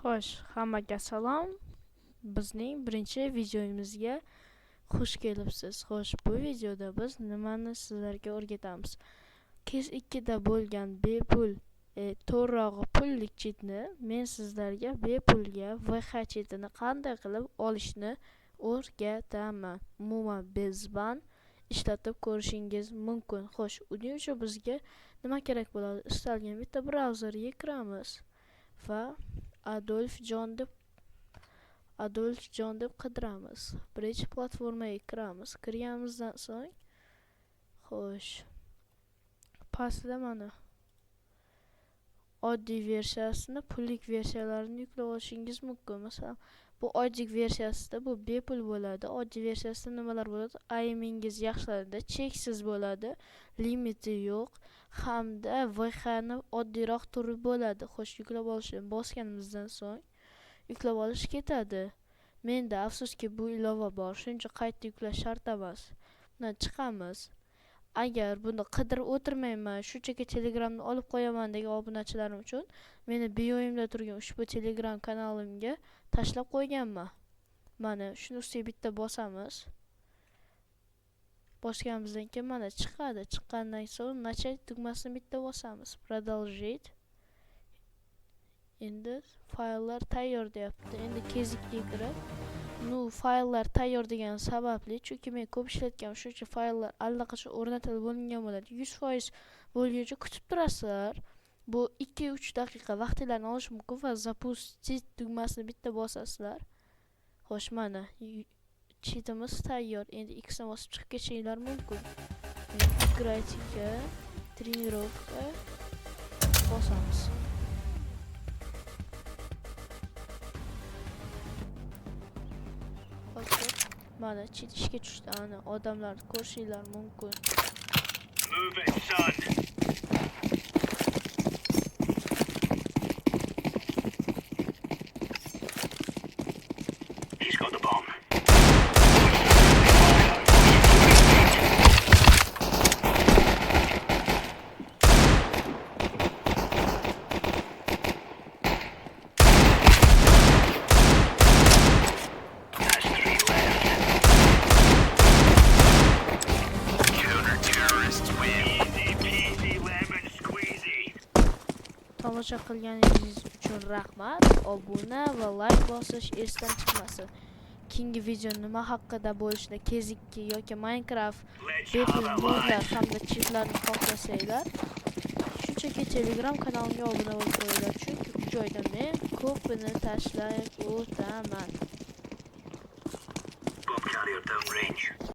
Xo'sh, hammaga salom. Bizning birinchi videomizga xush kelibsiz. Xo'sh, bu videoda biz nimani sizlarga o'rgatamiz? Kes 2 da bo'lgan bepul to'rog'i pullik chitni men sizlarga bepulga VH chitini qanday qilib olishni o'rgataman. Umuman bezban ishlatib ko'rishingiz mumkin. Xo'sh, uning uchun bizga nima kerak bo'ladi? Istalgan bitta brauzerga kiramiz va Adolf John deb qidiramiz. Birinchi platformaga kiramiz. Kirganimizdan so'ng, xo'sh, pastda mana oddiy versiyasini, pullik versiyalarini yuklab olishingiz mumkin. Masalan, bu oddiy versiyasida bu bepul bo'ladi. Oddiy versiyasida nimalar bo'ladi? Aymingiz yaxshilanadi, cheksiz bo'ladi, limiti yo'q hamda VH ni oddiyroq turi bo'ladi. Xo'sh, yuklab olishni bosganimizdan so'ng yuklab olish ketadi. Menda afsuski bu ilova bor, shuning uchun qayta yuklash shart emas. Bundan chiqamiz. Agar buni qidirib o'tirmayman, shunchaki Telegramni olib qo'yaman degan obunachilarim uchun meni bioyimda turgan ushbu Telegram kanalimga tashlab qo'yganman. Mana shuni ustiga bitta bosamiz. Bosganimizdan keyin mana chiqadi. Chiqqandan so'ng начать tugmasini bitta bosamiz. Продолжить. Endi fayllar tayyor deyapti. Endi kezikga kirib, fayllar tayyor degan sababli, chunki men ko'p ishlatgan shuncha fayllar allaqachon o'rnatilib bo'lingan bo'ladi. 100% bo'lguncha kutib turasizlar. Bu 2-3 daqiqa vaqtingizni olishi mumkin va запустить tugmasini bitta bosasizlar. Xo'sh, mana chitimiz tayyor. Endi X ni bosib chiqib ketishinglar mumkin. Gratika, trenirovka bosamiz. Mana chit ishga tushdi. Ana odamlarni ko'rishinglar mumkin. Move it, son. He's got the bomb. Tomosha qilganingiz uchun rahmat. Obuna va like bosish esdan chiqmasin. Keyingi video nima haqida bo'lishini, kezikki yoki Minecraft bepul modlar hamda chiplarni xohlasanglar, shunchaki Telegram kanalimga obuna bo'lib qo'yinglar, chunki bu joyda men ko'pini tashlab o'taman.